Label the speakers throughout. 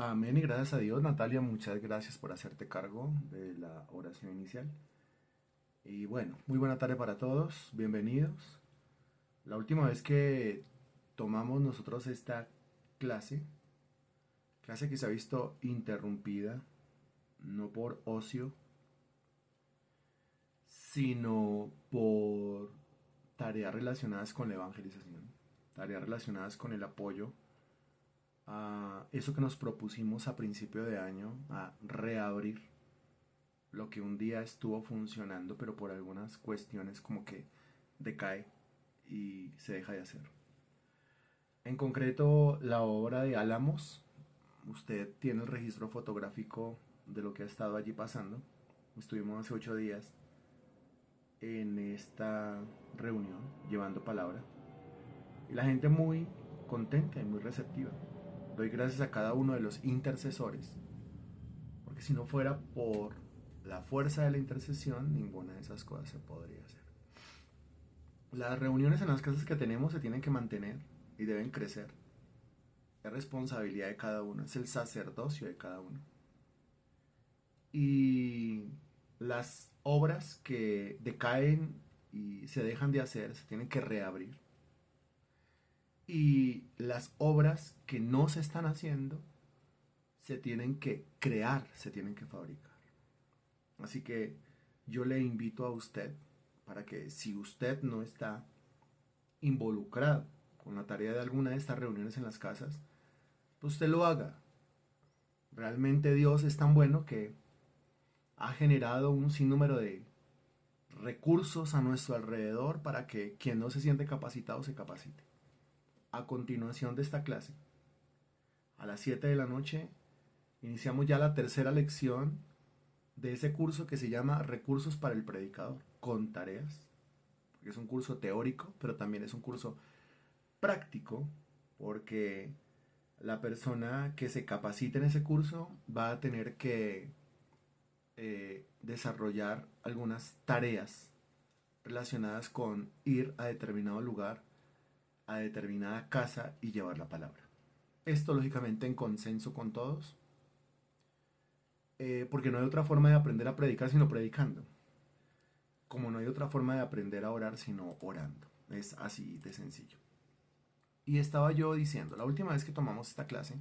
Speaker 1: Amén y gracias a Dios, Natalia, muchas gracias por hacerte cargo de la oración inicial. Y bueno, muy buena tarde para todos, bienvenidos. La última vez que tomamos nosotros esta clase, clase que se ha visto interrumpida, no por ocio, sino por tareas relacionadas con la evangelización, tareas relacionadas con el apoyo a eso que nos propusimos a principio de año, a reabrir lo que un día estuvo funcionando, pero por algunas cuestiones como que decae y se deja de hacer. En concreto, la obra de Álamos, usted tiene el registro fotográfico de lo que ha estado allí pasando. Estuvimos hace 8 días en esta reunión llevando palabra y la gente muy contenta y muy receptiva. Doy gracias a cada uno de los intercesores, porque si no fuera por la fuerza de la intercesión, ninguna de esas cosas se podría hacer. Las reuniones en las casas que tenemos se tienen que mantener y deben crecer. Es responsabilidad de cada uno, es el sacerdocio de cada uno. Y las obras que decaen y se dejan de hacer se tienen que reabrir. Y las obras que no se están haciendo se tienen que crear, se tienen que fabricar. Así que yo le invito a usted para que si usted no está involucrado con la tarea de alguna de estas reuniones en las casas, pues usted lo haga. Realmente Dios es tan bueno que ha generado un sinnúmero de recursos a nuestro alrededor para que quien no se siente capacitado se capacite. A continuación de esta clase, a las 7 de la noche, iniciamos ya la tercera lección de ese curso que se llama Recursos para el Predicador, con tareas, porque es un curso teórico, pero también es un curso práctico, porque la persona que se capacite en ese curso va a tener que desarrollar algunas tareas relacionadas con ir a determinado lugar, a determinada casa y llevar la palabra. Esto lógicamente en consenso con todos, porque no hay otra forma de aprender a predicar sino predicando, como no hay otra forma de aprender a orar sino orando. Es así de sencillo. Y estaba yo diciendo, la última vez que tomamos esta clase,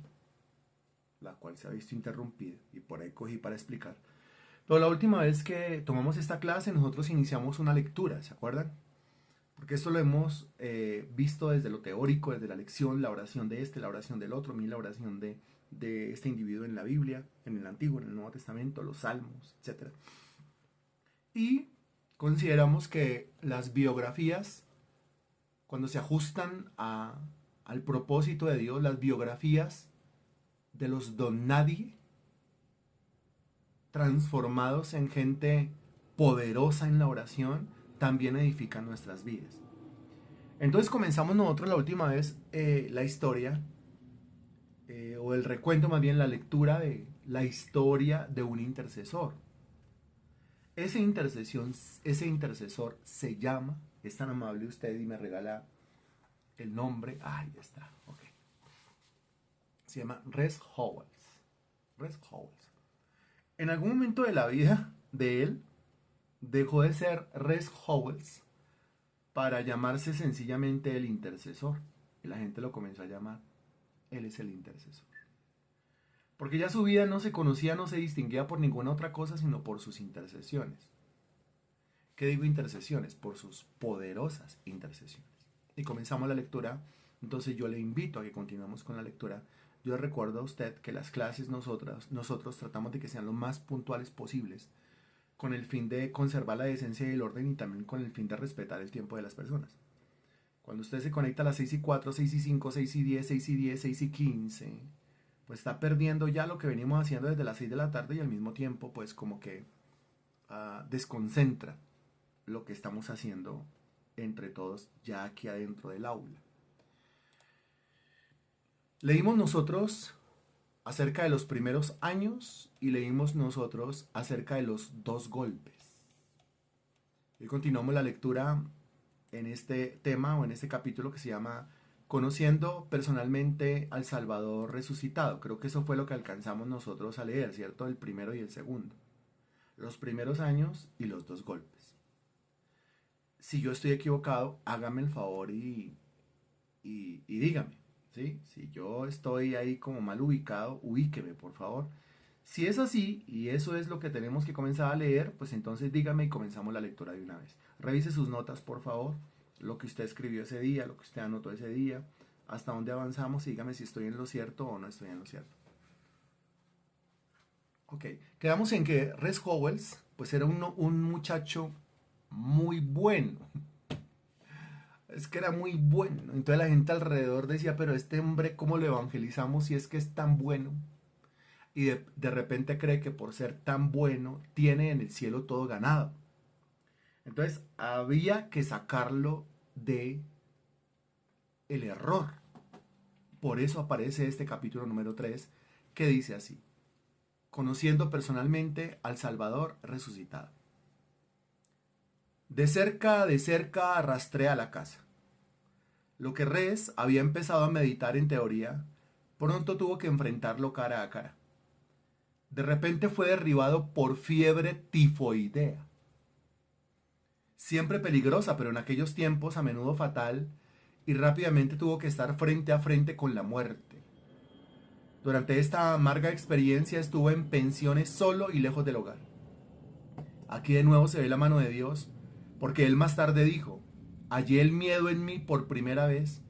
Speaker 1: la cual se ha visto interrumpida, y por ahí cogí para explicar, pero la última vez que tomamos esta clase nosotros iniciamos una lectura, ¿se acuerdan? Porque esto lo hemos visto desde lo teórico, desde la lección, la oración de este, la oración del otro, la oración de este individuo en la Biblia, en el Antiguo, en el Nuevo Testamento, los Salmos, etc. Y consideramos que las biografías, cuando se ajustan al propósito de Dios, las biografías de los don nadie, transformados en gente poderosa en la oración, también edifican nuestras vidas. Entonces comenzamos nosotros la última vez la historia, o el recuento más bien, la lectura de la historia de un intercesor. Ese intercesor se llama, es tan amable usted y me regala el nombre, ahí está, ok. Se llama Res Howells. Res Howells. En algún momento de la vida de él, dejó de ser Res Howells para llamarse sencillamente el intercesor. Y la gente lo comenzó a llamar, él es el intercesor. Porque ya su vida no se conocía, no se distinguía por ninguna otra cosa, sino por sus intercesiones. ¿Qué digo intercesiones? Por sus poderosas intercesiones. Y comenzamos la lectura, entonces yo le invito a que continuemos con la lectura. Yo le recuerdo a usted que las clases nosotros tratamos de que sean lo más puntuales posibles, con el fin de conservar la decencia y el orden y también con el fin de respetar el tiempo de las personas. Cuando usted se conecta a las 6:04, 6:05, 6:10, 6:10, 6:15, pues está perdiendo ya lo que venimos haciendo desde las 6 de la tarde y al mismo tiempo pues como que desconcentra lo que estamos haciendo entre todos ya aquí adentro del aula. Leímos nosotros acerca de los primeros años y leímos nosotros acerca de los dos golpes. Y continuamos la lectura en este tema o en este capítulo que se llama conociendo personalmente al Salvador resucitado. Creo que eso fue lo que alcanzamos nosotros a leer, ¿cierto? El primero y el segundo. Los primeros años y los dos golpes. Si yo estoy equivocado, hágame el favor y dígame, ¿sí? Si yo estoy ahí como mal ubicado, ubíqueme, por favor. Si es así, y eso es lo que tenemos que comenzar a leer, pues entonces dígame y comenzamos la lectura de una vez. Revise sus notas, por favor, lo que usted escribió ese día, lo que usted anotó ese día, hasta dónde avanzamos y dígame si estoy en lo cierto o no estoy en lo cierto. Ok, quedamos en que Res Howells, pues era un muchacho muy bueno. Es que era muy bueno. Entonces la gente alrededor decía, pero este hombre, ¿cómo lo evangelizamos si es que es tan bueno? Y de repente cree que por ser tan bueno, tiene en el cielo todo ganado. Entonces había que sacarlo de el error. Por eso aparece este capítulo número 3 que dice así: conociendo personalmente al Salvador resucitado. De cerca rastrea la casa. Lo que Res había empezado a meditar en teoría, pronto tuvo que enfrentarlo cara a cara. De repente fue derribado por fiebre tifoidea. Siempre peligrosa, pero en aquellos tiempos a menudo fatal, y rápidamente tuvo que estar frente a frente con la muerte. Durante esta amarga experiencia estuvo en pensiones solo y lejos del hogar. Aquí de nuevo se ve la mano de Dios, porque él más tarde dijo: hallé el miedo en mí por primera vez,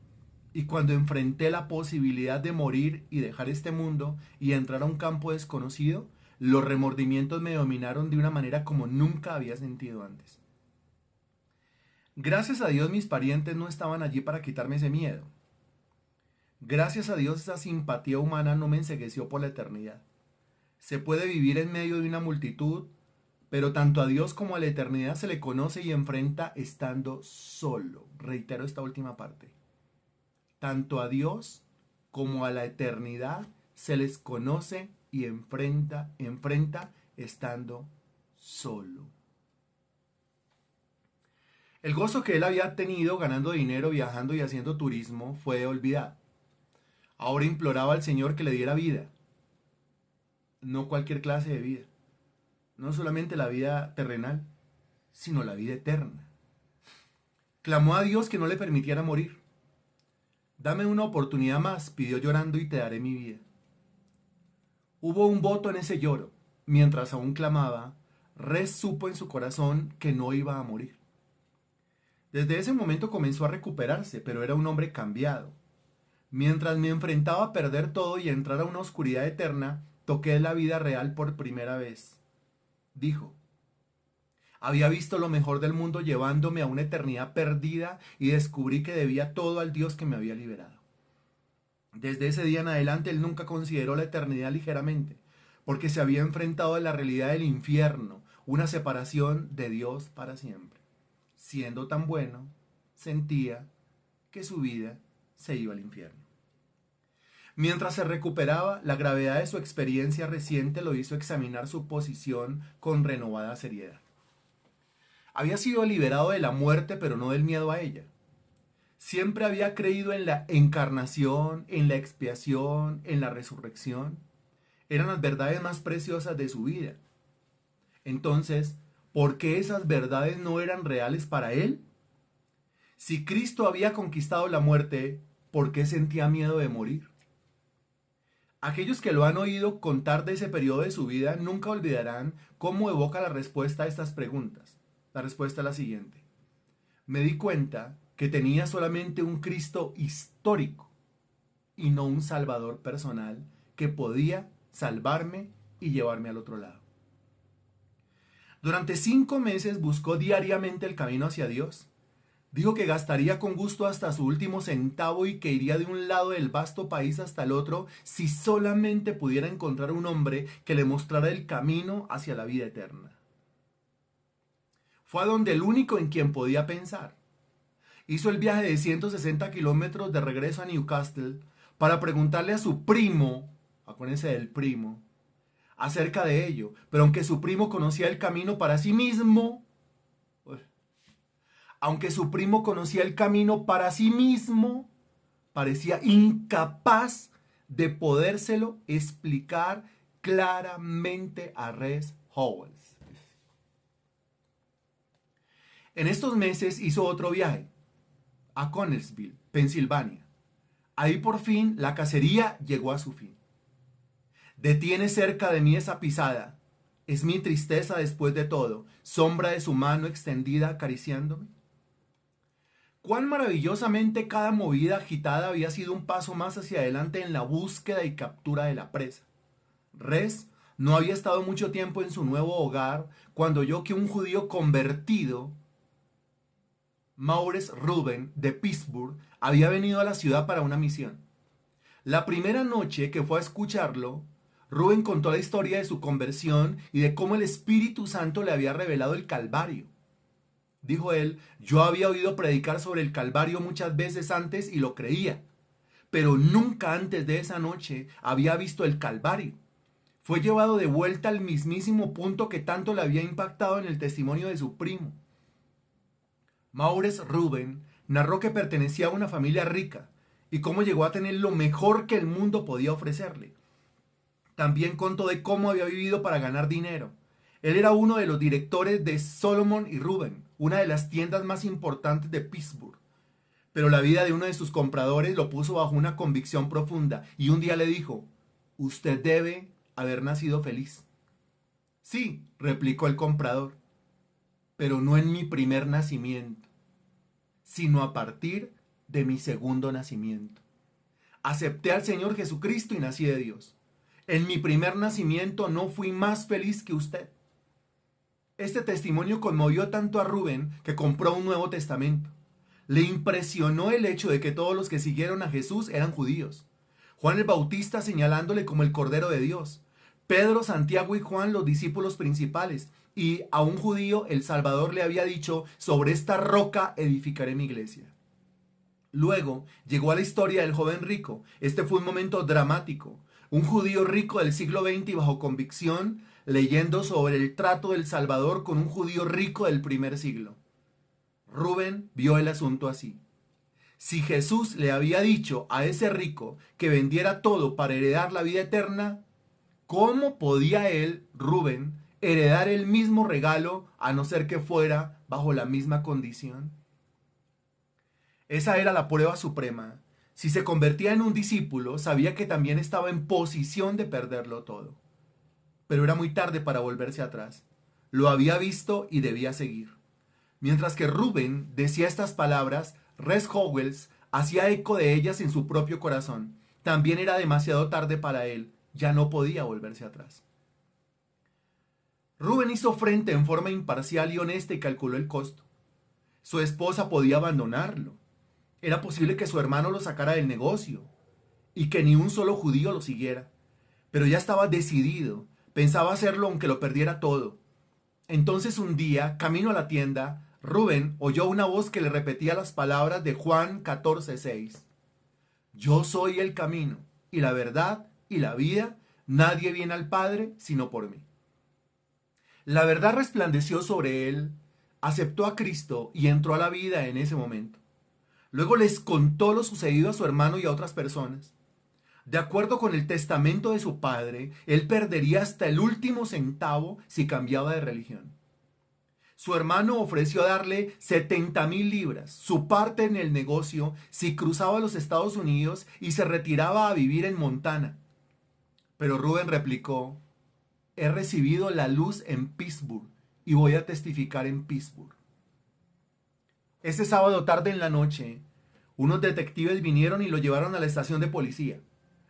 Speaker 1: y cuando enfrenté la posibilidad de morir y dejar este mundo y entrar a un campo desconocido, los remordimientos me dominaron de una manera como nunca había sentido antes. Gracias a Dios mis parientes no estaban allí para quitarme ese miedo. Gracias a Dios esa simpatía humana no me encegueció por la eternidad. Se puede vivir en medio de una multitud, pero tanto a Dios como a la eternidad se le conoce y enfrenta estando solo. Reitero esta última parte. Tanto a Dios como a la eternidad se les conoce y enfrenta estando solo. El gozo que él había tenido ganando dinero, viajando y haciendo turismo fue olvidado. Ahora imploraba al Señor que le diera vida. No cualquier clase de vida. No solamente la vida terrenal, sino la vida eterna. Clamó a Dios que no le permitiera morir. Dame una oportunidad más, pidió llorando, y te daré mi vida. Hubo un voto en ese lloro. Mientras aún clamaba, Res supo en su corazón que no iba a morir. Desde ese momento comenzó a recuperarse, pero era un hombre cambiado. Mientras me enfrentaba a perder todo y a entrar a una oscuridad eterna, toqué la vida real por primera vez. Dijo: había visto lo mejor del mundo llevándome a una eternidad perdida y descubrí que debía todo al Dios que me había liberado. Desde ese día en adelante él nunca consideró la eternidad ligeramente, porque se había enfrentado a la realidad del infierno, una separación de Dios para siempre. Siendo tan bueno, sentía que su vida se iba al infierno. Mientras se recuperaba, la gravedad de su experiencia reciente lo hizo examinar su posición con renovada seriedad. Había sido liberado de la muerte, pero no del miedo a ella. Siempre había creído en la encarnación, en la expiación, en la resurrección. Eran las verdades más preciosas de su vida. Entonces, ¿por qué esas verdades no eran reales para él? Si Cristo había conquistado la muerte, ¿por qué sentía miedo de morir? Aquellos que lo han oído contar de ese periodo de su vida nunca olvidarán cómo evoca la respuesta a estas preguntas. La respuesta es la siguiente: me di cuenta que tenía solamente un Cristo histórico y no un Salvador personal que podía salvarme y llevarme al otro lado. Durante 5 meses buscó diariamente el camino hacia Dios. Dijo que gastaría con gusto hasta su último centavo y que iría de un lado del vasto país hasta el otro si solamente pudiera encontrar un hombre que le mostrara el camino hacia la vida eterna. Fue a donde el único en quien podía pensar. Hizo el viaje de 160 kilómetros de regreso a Newcastle para preguntarle a su primo, acuérdense del primo, acerca de ello. Pero aunque su primo conocía el camino para sí mismo, parecía incapaz de podérselo explicar claramente a Res Howells. En estos meses hizo otro viaje a Connellsville, Pensilvania. Ahí por fin la cacería llegó a su fin. Detiene cerca de mí esa pisada. Es mi tristeza después de todo, sombra de su mano extendida acariciándome. Cuán maravillosamente cada movida agitada había sido un paso más hacia adelante en la búsqueda y captura de la presa. Res no había estado mucho tiempo en su nuevo hogar cuando oyó que un judío convertido, Maurice Ruben de Pittsburgh, había venido a la ciudad para una misión. La primera noche que fue a escucharlo, Ruben contó la historia de su conversión y de cómo el Espíritu Santo le había revelado el Calvario. Dijo él, yo había oído predicar sobre el Calvario muchas veces antes y lo creía, pero nunca antes de esa noche había visto el Calvario. Fue llevado de vuelta al mismísimo punto que tanto le había impactado en el testimonio de su primo. Maurice Ruben narró que pertenecía a una familia rica y cómo llegó a tener lo mejor que el mundo podía ofrecerle. También contó de cómo había vivido para ganar dinero. Él era uno de los directores de Solomon y Ruben, una de las tiendas más importantes de Pittsburgh. Pero la vida de uno de sus compradores lo puso bajo una convicción profunda y un día le dijo, usted debe haber nacido feliz. Sí, replicó el comprador, pero no en mi primer nacimiento, sino a partir de mi segundo nacimiento. Acepté al Señor Jesucristo y nací de Dios. En mi primer nacimiento no fui más feliz que usted. Este testimonio conmovió tanto a Ruben que compró un Nuevo Testamento. Le impresionó el hecho de que todos los que siguieron a Jesús eran judíos. Juan el Bautista señalándole como el Cordero de Dios. Pedro, Santiago y Juan los discípulos principales. Y a un judío el Salvador le había dicho, sobre esta roca edificaré mi iglesia. Luego llegó a la historia del joven rico. Este fue un momento dramático. Un judío rico del siglo XX y bajo convicción, leyendo sobre el trato del Salvador con un judío rico del primer siglo. Ruben vio el asunto así. Si Jesús le había dicho a ese rico que vendiera todo para heredar la vida eterna, ¿cómo podía él, Ruben, heredar el mismo regalo a no ser que fuera bajo la misma condición? Esa era la prueba suprema. Si se convertía en un discípulo, sabía que también estaba en posición de perderlo todo. Pero era muy tarde para volverse atrás. Lo había visto y debía seguir. Mientras que Ruben decía estas palabras, Res Howells hacía eco de ellas en su propio corazón. También era demasiado tarde para él. Ya no podía volverse atrás. Ruben hizo frente en forma imparcial y honesta y calculó el costo. Su esposa podía abandonarlo. Era posible que su hermano lo sacara del negocio y que ni un solo judío lo siguiera. Pero ya estaba decidido. Pensaba hacerlo aunque lo perdiera todo. Entonces un día, camino a la tienda, Ruben oyó una voz que le repetía las palabras de Juan 14:6. Yo soy el camino y la verdad y la vida. Nadie viene al Padre sino por mí. La verdad resplandeció sobre él, aceptó a Cristo y entró a la vida en ese momento. Luego les contó lo sucedido a su hermano y a otras personas. De acuerdo con el testamento de su padre, él perdería hasta el último centavo si cambiaba de religión. Su hermano ofreció darle 70,000 libras, su parte en el negocio, si cruzaba los Estados Unidos y se retiraba a vivir en Montana. Pero Ruben replicó, he recibido la luz en Pittsburgh y voy a testificar en Pittsburgh. Ese sábado tarde en la noche, unos detectives vinieron y lo llevaron a la estación de policía.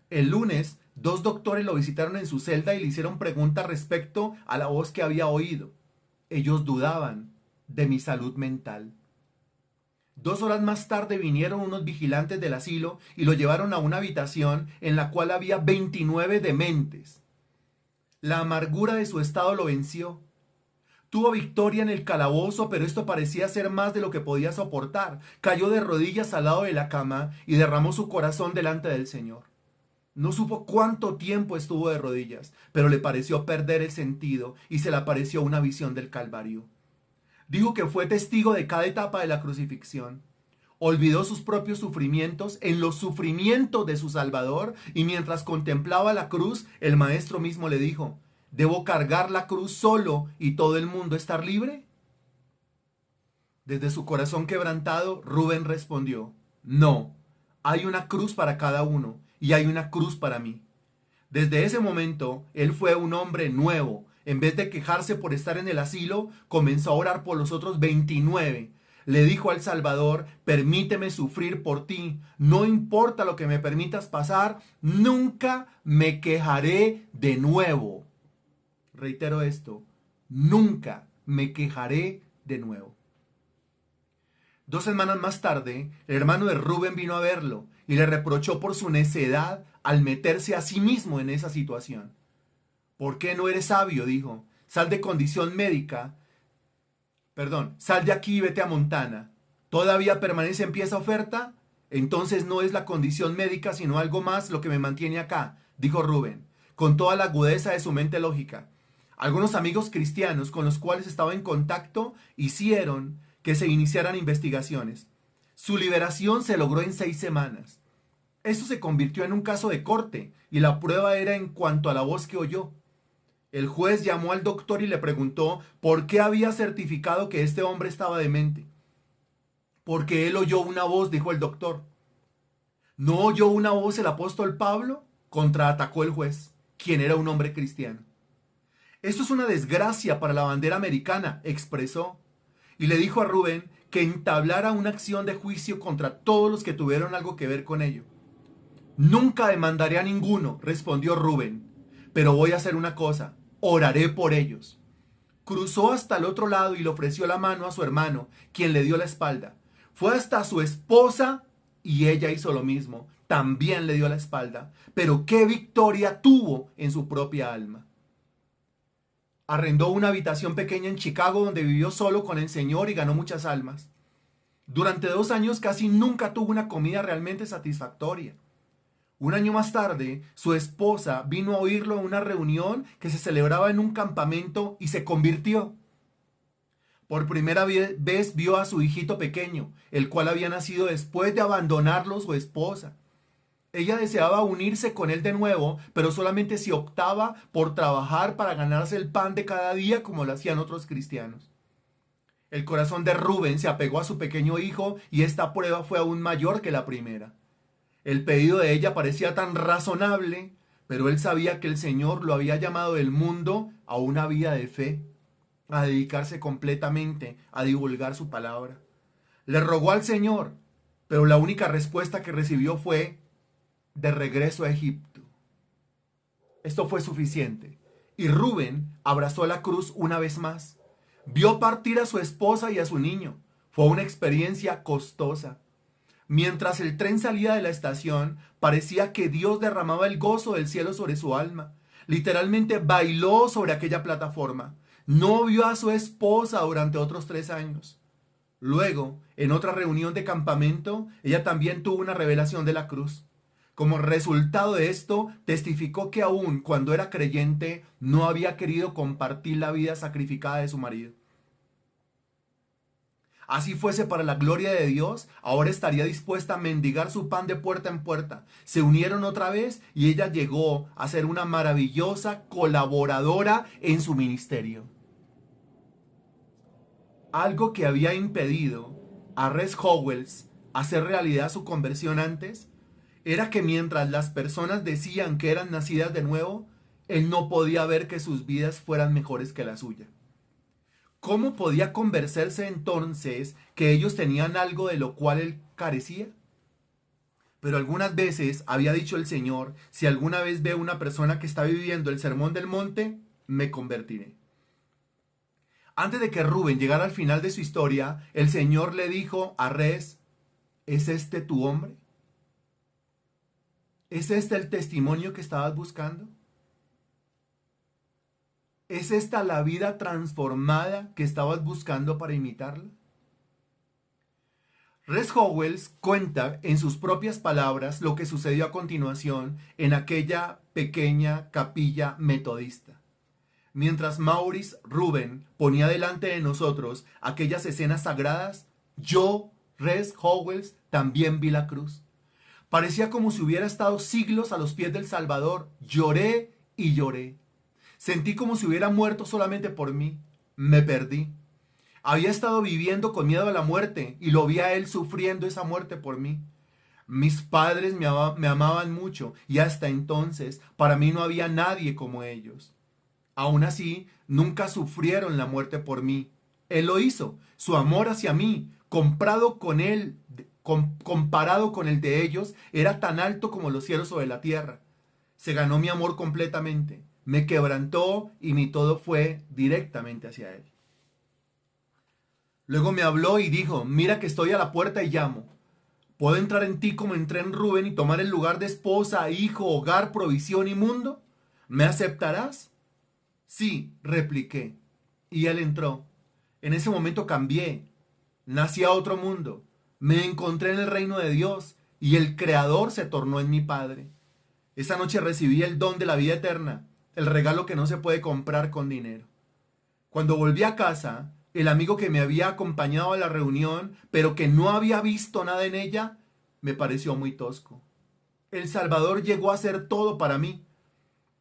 Speaker 1: El lunes, 2 doctores lo visitaron en su celda y le hicieron preguntas respecto a la voz que había oído. Ellos dudaban de mi salud mental. 2 horas más tarde vinieron unos vigilantes del asilo y lo llevaron a una habitación en la cual había 29 dementes. La amargura de su estado lo venció. Tuvo victoria en el calabozo, pero esto parecía ser más de lo que podía soportar. Cayó de rodillas al lado de la cama y derramó su corazón delante del Señor. No supo cuánto tiempo estuvo de rodillas, pero le pareció perder el sentido y se le apareció una visión del Calvario. Dijo que fue testigo de cada etapa de la crucifixión. Olvidó sus propios sufrimientos en los sufrimientos de su Salvador, y mientras contemplaba la cruz, el maestro mismo le dijo: ¿debo cargar la cruz solo y todo el mundo estar libre? Desde su corazón quebrantado, Rubén respondió: no, hay una cruz para cada uno y hay una cruz para mí. Desde ese momento, él fue un hombre nuevo. En vez de quejarse por estar en el asilo, comenzó a orar por los otros 29. Le dijo al Salvador: permíteme sufrir por ti. No importa lo que me permitas pasar, nunca me quejaré de nuevo. Reitero esto: nunca me quejaré de nuevo. 2 semanas más tarde, el hermano de Rubén vino a verlo y le reprochó por su necedad al meterse a sí mismo en esa situación. ¿Por qué no eres sabio?, dijo. Sal de aquí y vete a Montana. ¿Todavía permanece en pie esa oferta? Entonces no es la condición médica, sino algo más lo que me mantiene acá, dijo Rubén, con toda la agudeza de su mente lógica. Algunos amigos cristianos con los cuales estaba en contacto hicieron que se iniciaran investigaciones. Su liberación se logró en 6 semanas. Esto se convirtió en un caso de corte, y la prueba era en cuanto a la voz que oyó. El juez llamó al doctor y le preguntó por qué había certificado que este hombre estaba demente. Porque él oyó una voz, dijo el doctor. ¿No oyó una voz el apóstol Pablo?, contraatacó el juez, quien era un hombre cristiano. Esto es una desgracia para la bandera americana, expresó, y le dijo a Rubén que entablara una acción de juicio contra todos los que tuvieron algo que ver con ello. Nunca demandaré a ninguno, respondió Rubén, pero voy a hacer una cosa: oraré por ellos. Cruzó hasta el otro lado y le ofreció la mano a su hermano, quien le dio la espalda. Fue hasta su esposa y ella hizo lo mismo, también le dio la espalda, pero qué victoria tuvo en su propia alma. Arrendó una habitación pequeña en Chicago donde vivió solo con el Señor y ganó muchas almas. Durante 2 años casi nunca tuvo una comida realmente satisfactoria. Un año más tarde, su esposa vino a oírlo en una reunión que se celebraba en un campamento y se convirtió. Por primera vez vio a su hijito pequeño, el cual había nacido después de abandonarlo su esposa. Ella deseaba unirse con él de nuevo, pero solamente si optaba por trabajar para ganarse el pan de cada día como lo hacían otros cristianos. El corazón de Rubén se apegó a su pequeño hijo y esta prueba fue aún mayor que la primera. El pedido de ella parecía tan razonable, pero él sabía que el Señor lo había llamado del mundo a una vida de fe, a dedicarse completamente a divulgar su palabra. Le rogó al Señor, pero la única respuesta que recibió fue: de regreso a Egipto. Esto fue suficiente, y Rubén abrazó la cruz una vez más. Vio partir a su esposa y a su niño. Fue una experiencia costosa. Mientras el tren salía de la estación, parecía que Dios derramaba el gozo del cielo sobre su alma. Literalmente bailó sobre aquella plataforma. No vio a su esposa durante otros 3 años. Luego, en otra reunión de campamento, ella también tuvo una revelación de la cruz. Como resultado de esto, testificó que aún cuando era creyente, no había querido compartir la vida sacrificada de su marido. Así fuese para la gloria de Dios, ahora estaría dispuesta a mendigar su pan de puerta en puerta. Se unieron otra vez y ella llegó a ser una maravillosa colaboradora en su ministerio. Algo que había impedido a Res Howells hacer realidad su conversión antes era que mientras las personas decían que eran nacidas de nuevo, él no podía ver que sus vidas fueran mejores que la suya. ¿Cómo podía convencerse entonces que ellos tenían algo de lo cual él carecía? Pero algunas veces había dicho el Señor: si alguna vez veo una persona que está viviendo el sermón del monte, me convertiré. Antes de que Rubén llegara al final de su historia, el Señor le dijo a Res: ¿es este tu hombre? ¿Es este el testimonio que estabas buscando? ¿Es esta la vida transformada que estabas buscando para imitarla? Res Howells cuenta en sus propias palabras lo que sucedió a continuación en aquella pequeña capilla metodista. Mientras Maurice Rubén ponía delante de nosotros aquellas escenas sagradas, yo Res Howells, también vi la cruz. Parecía como si hubiera estado siglos a los pies del Salvador. Lloré y lloré. Sentí como si hubiera muerto solamente por mí. Me perdí. Había estado viviendo con miedo a la muerte y lo vi a él sufriendo esa muerte por mí. Mis padres me amaban mucho y hasta entonces para mí no había nadie como ellos. Aún así, nunca sufrieron la muerte por mí. Él lo hizo. Su amor hacia mí, comparado con el de ellos, era tan alto como los cielos sobre la tierra. Se ganó mi amor completamente. Me quebrantó y mi todo fue directamente hacia él. Luego me habló y dijo, mira que estoy a la puerta y llamo. ¿Puedo entrar en ti como entré en Rubén y tomar el lugar de esposa, hijo, hogar, provisión y mundo? ¿Me aceptarás? Sí, repliqué. Y él entró. En ese momento cambié. Nací a otro mundo. Me encontré en el reino de Dios y el Creador se tornó en mi Padre. Esa noche recibí el don de la vida eterna, el regalo que no se puede comprar con dinero. Cuando volví a casa, el amigo que me había acompañado a la reunión, pero que no había visto nada en ella, me pareció muy tosco. El Salvador llegó a ser todo para mí.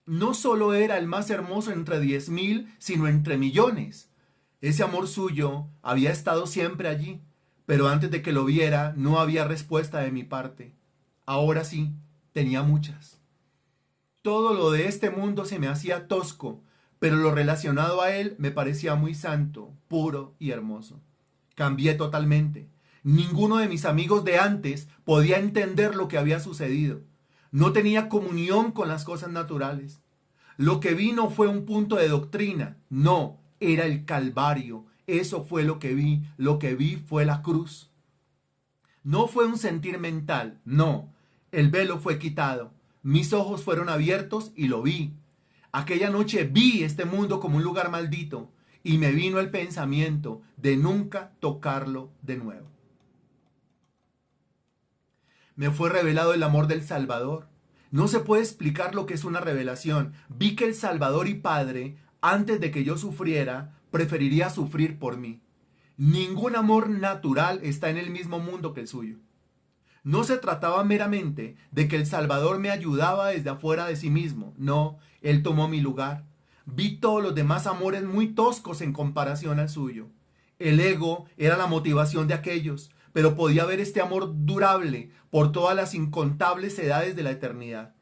Speaker 1: No solo era el más hermoso entre 10,000, sino entre millones. Ese amor suyo había estado siempre allí, pero antes de que lo viera no había respuesta de mi parte. Ahora sí, tenía muchas. Todo lo de este mundo se me hacía tosco, pero lo relacionado a él me parecía muy santo, puro y hermoso. Cambié totalmente. Ninguno de mis amigos de antes podía entender lo que había sucedido. No tenía comunión con las cosas naturales. Lo que vi no fue un punto de doctrina, no, era el Calvario. Eso fue lo que vi fue la cruz. No fue un sentir mental, no, el velo fue quitado. Mis ojos fueron abiertos y lo vi. Aquella noche vi este mundo como un lugar maldito y me vino el pensamiento de nunca tocarlo de nuevo. Me fue revelado el amor del Salvador. No se puede explicar lo que es una revelación. Vi que el Salvador y Padre, antes de que yo sufriera, preferiría sufrir por mí. Ningún amor natural está en el mismo mundo que el suyo. No se trataba meramente de que el Salvador me ayudaba desde afuera de sí mismo. No, Él tomó mi lugar. Vi todos los demás amores muy toscos en comparación al suyo. El ego era la motivación de aquellos, pero podía ver este amor durable por todas las incontables edades de la eternidad.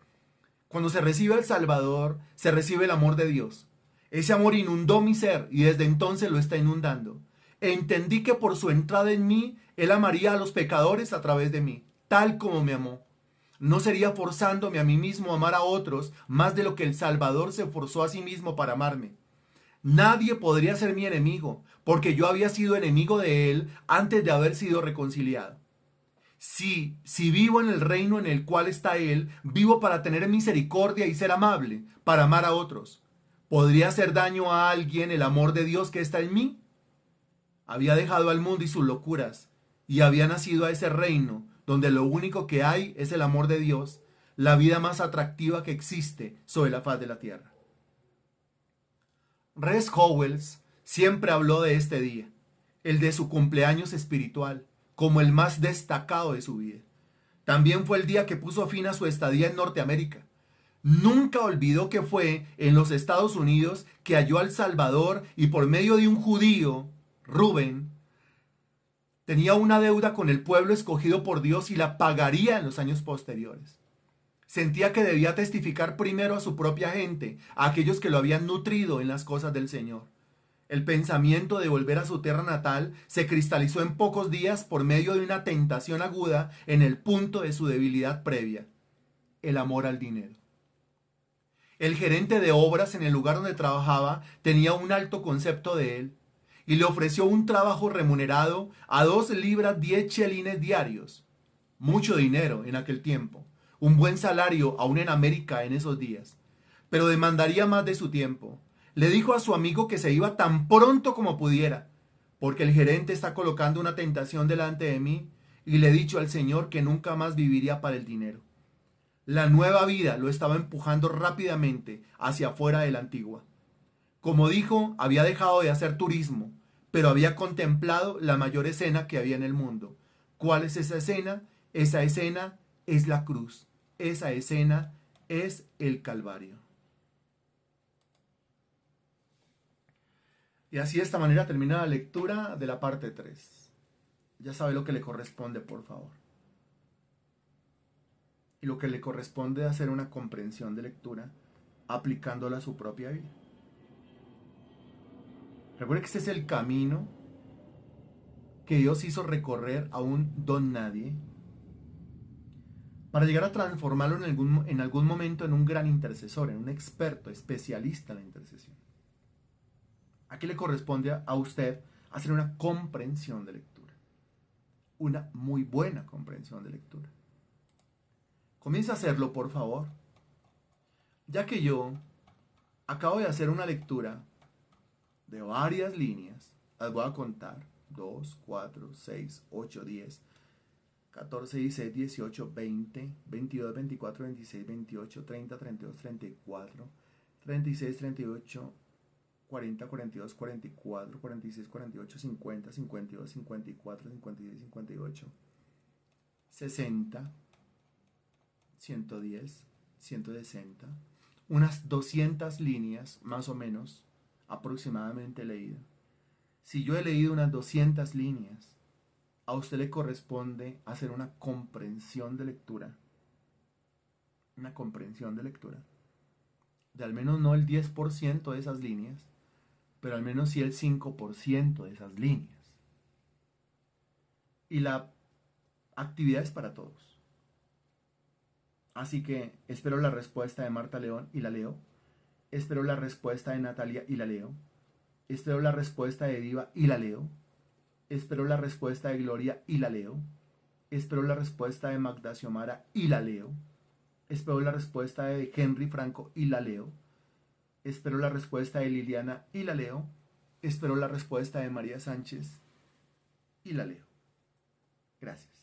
Speaker 1: Cuando se recibe al Salvador, se recibe el amor de Dios. Ese amor inundó mi ser y desde entonces lo está inundando. Entendí que por su entrada en mí, Él amaría a los pecadores a través de mí, tal como me amó. No sería forzándome a mí mismo a amar a otros más de lo que el Salvador se forzó a sí mismo para amarme. Nadie podría ser mi enemigo, porque yo había sido enemigo de Él antes de haber sido reconciliado. Si vivo en el reino en el cual está Él, vivo para tener misericordia y ser amable, para amar a otros. ¿Podría hacer daño a alguien el amor de Dios que está en mí? Había dejado al mundo y sus locuras, y había nacido a ese reino, donde lo único que hay es el amor de Dios, la vida más atractiva que existe sobre la faz de la tierra. Res Howells siempre habló de este día, el de su cumpleaños espiritual, como el más destacado de su vida. También fue el día que puso fin a su estadía en Norteamérica. Nunca olvidó que fue en los Estados Unidos que halló al Salvador y por medio de un judío, Rubén, tenía una deuda con el pueblo escogido por Dios y la pagaría en los años posteriores. Sentía que debía testificar primero a su propia gente, a aquellos que lo habían nutrido en las cosas del Señor. El pensamiento de volver a su tierra natal se cristalizó en pocos días por medio de una tentación aguda en el punto de su debilidad previa, el amor al dinero. El gerente de obras en el lugar donde trabajaba tenía un alto concepto de él y le ofreció un trabajo remunerado a 2 libras 10 chelines diarios. Mucho dinero en aquel tiempo, un buen salario aún en América en esos días, pero demandaría más de su tiempo. Le dijo a su amigo que se iba tan pronto como pudiera, porque el gerente está colocando una tentación delante de mí y le he dicho al Señor que nunca más viviría para el dinero. La nueva vida lo estaba empujando rápidamente hacia afuera de la antigua. Como dijo, había dejado de hacer turismo, pero había contemplado la mayor escena que había en el mundo. ¿Cuál es esa escena? Esa escena es la cruz. Esa escena es el Calvario. Y así de esta manera termina la lectura de la parte 3. Ya sabe lo que le corresponde, por favor. Y lo que le corresponde es hacer una comprensión de lectura aplicándola a su propia vida. Recuerde que este es el camino que Dios hizo recorrer a un don nadie para llegar a transformarlo en algún momento en un gran intercesor, en un experto, especialista en la intercesión. Aquí le corresponde a usted hacer una comprensión de lectura, una muy buena comprensión de lectura. Comienza a hacerlo, por favor, ya que yo acabo de hacer una lectura de varias líneas. Las voy a contar: 2, 4, 6, 8, 10, 14, 16, 18, 20, 22, 24, 26, 28, 30, 32, 34, 36, 38, 40, 42, 44, 46, 48, 50, 52, 54, 56, 58, 60, 110, 160, unas 200 líneas más o menos aproximadamente leídas. Si yo he leído unas 200 líneas, a usted le corresponde hacer una comprensión de lectura. Una comprensión de lectura. De al menos no el 10% de esas líneas, pero al menos sí el 5% de esas líneas. Y la actividad es para todos. Así que espero la respuesta de Marta León y la leo. Espero la respuesta de Natalia y la leo. Espero la respuesta de Diva y la leo. Espero la respuesta de Gloria y la leo. Espero la respuesta de Magda Xiomara y la leo. Espero la respuesta de Henry Franco y la leo. Espero la respuesta de Liliana y la leo. Espero la respuesta de María Sánchez y la leo. Gracias.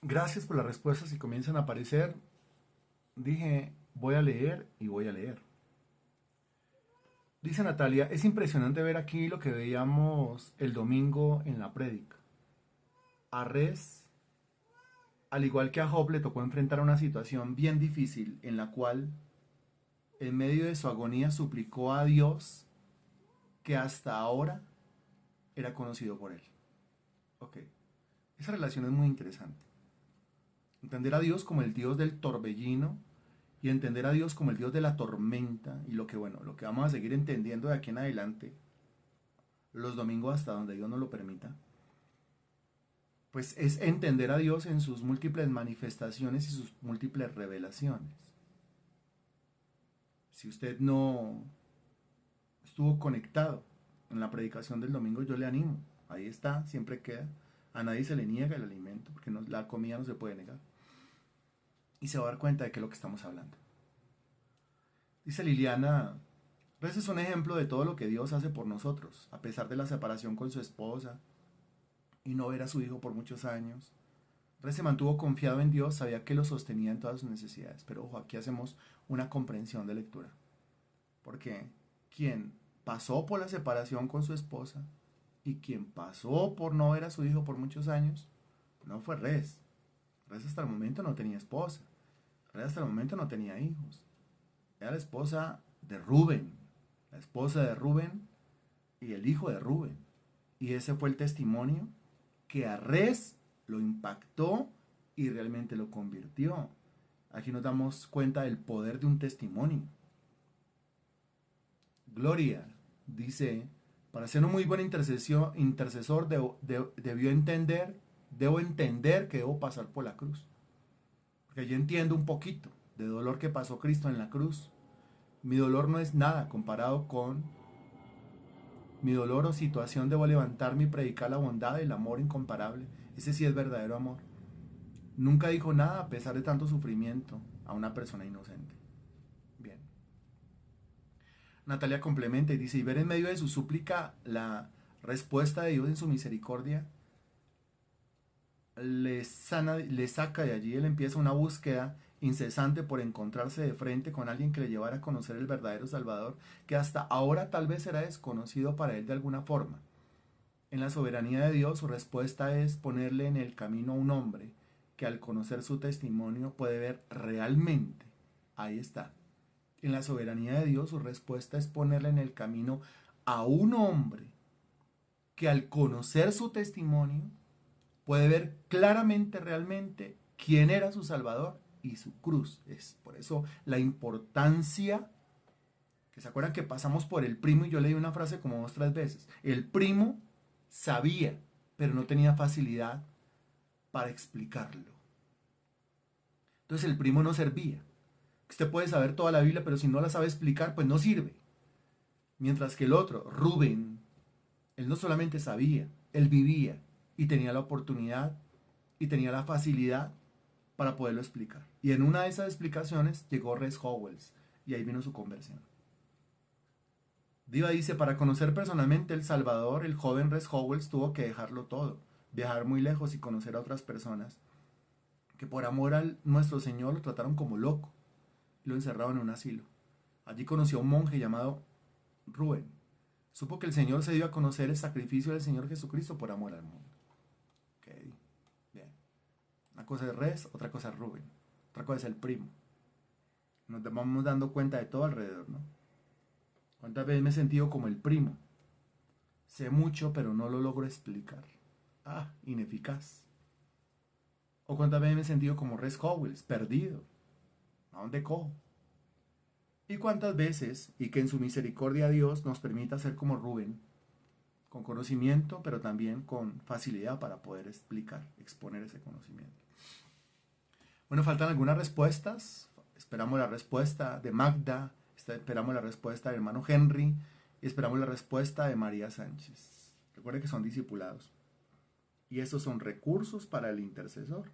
Speaker 1: Gracias por las respuestas y comienzan a aparecer. Dije, voy a leer y voy a leer. Dice Natalia, es impresionante ver aquí lo que veíamos el domingo en la prédica. A Res, al igual que a Job, le tocó enfrentar una situación bien difícil en la cual, en medio de su agonía, suplicó a Dios que hasta ahora era conocido por él. Ok, esa relación es muy interesante. Entender a Dios como el Dios del torbellino y entender a Dios como el Dios de la tormenta y lo que vamos a seguir entendiendo de aquí en adelante, los domingos hasta donde Dios nos lo permita, pues es entender a Dios en sus múltiples manifestaciones y sus múltiples revelaciones. Si usted no estuvo conectado en la predicación del domingo, yo le animo. Ahí está, siempre queda. A nadie se le niega el alimento, porque no, la comida no se puede negar. Y se va a dar cuenta de qué es lo que estamos hablando. Dice Liliana, pues es un ejemplo de todo lo que Dios hace por nosotros, a pesar de la separación con su esposa y no ver a su hijo por muchos años. Rey se mantuvo confiado en Dios, sabía que lo sostenía en todas sus necesidades. Pero ojo, aquí hacemos una comprensión de lectura. Porque quien pasó por la separación con su esposa y quien pasó por no ver a su hijo por muchos años, no fue Res. Res hasta el momento no tenía esposa. Res hasta el momento no tenía hijos. Era la esposa de Rubén. La esposa de Rubén y el hijo de Rubén. Y ese fue el testimonio que a Res lo impactó y realmente lo convirtió. Aquí nos damos cuenta del poder de un testimonio. Gloria dice, para ser un muy buen intercesor debo entender que debo pasar por la cruz. Porque yo entiendo un poquito de dolor que pasó Cristo en la cruz. Mi dolor no es nada comparado con mi dolor o situación. Debo levantarme y predicar la bondad y el amor incomparable. Ese sí es verdadero amor. Nunca dijo nada a pesar de tanto sufrimiento a una persona inocente. Bien. Natalia complementa y dice, y ver en medio de su súplica la respuesta de Dios en su misericordia, le saca de allí. Él empieza una búsqueda incesante por encontrarse de frente con alguien que le llevara a conocer el verdadero Salvador, que hasta ahora tal vez era desconocido para él de alguna forma. En la soberanía de Dios, su respuesta es ponerle en el camino a un hombre que al conocer su testimonio puede ver realmente. Ahí está. En la soberanía de Dios, su respuesta es ponerle en el camino a un hombre que al conocer su testimonio puede ver claramente, realmente, quién era su Salvador y su cruz. Es por eso la importancia, que se acuerdan que pasamos por el primo y yo leí una frase como 2 o 3 veces. El primo sabía, pero no tenía facilidad para explicarlo. Entonces el primo no servía. Usted puede saber toda la Biblia, pero si no la sabe explicar, pues no sirve. Mientras que el otro, Rubén, él no solamente sabía, él vivía y tenía la oportunidad y tenía la facilidad para poderlo explicar. Y en una de esas explicaciones llegó Res Howells y ahí vino su conversión. Diva dice, para conocer personalmente el Salvador, el joven Res Howells tuvo que dejarlo todo, viajar muy lejos y conocer a otras personas que por amor a nuestro Señor lo trataron como loco y lo encerraron en un asilo. Allí conoció a un monje llamado Rubén. Supo que el Señor se dio a conocer el sacrificio del Señor Jesucristo por amor al mundo. Okay. Bien. Una cosa es Res, otra cosa es Rubén, otra cosa es el primo. Nos vamos dando cuenta de todo alrededor, ¿no? ¿Cuántas veces me he sentido como el primo? Sé mucho, pero no lo logro explicar. Ah, ineficaz. ¿O cuántas veces me he sentido como Res Howells, perdido? ¿A dónde cojo? ¿Y cuántas veces, y que en su misericordia Dios nos permita ser como Rubén, con conocimiento, pero también con facilidad para poder explicar, exponer ese conocimiento? Bueno, faltan algunas respuestas. Esperamos la respuesta de Magda, esperamos la respuesta del hermano Henry y esperamos la respuesta de María Sánchez. Recuerden que son discipulados. Y estos son recursos para el intercesor.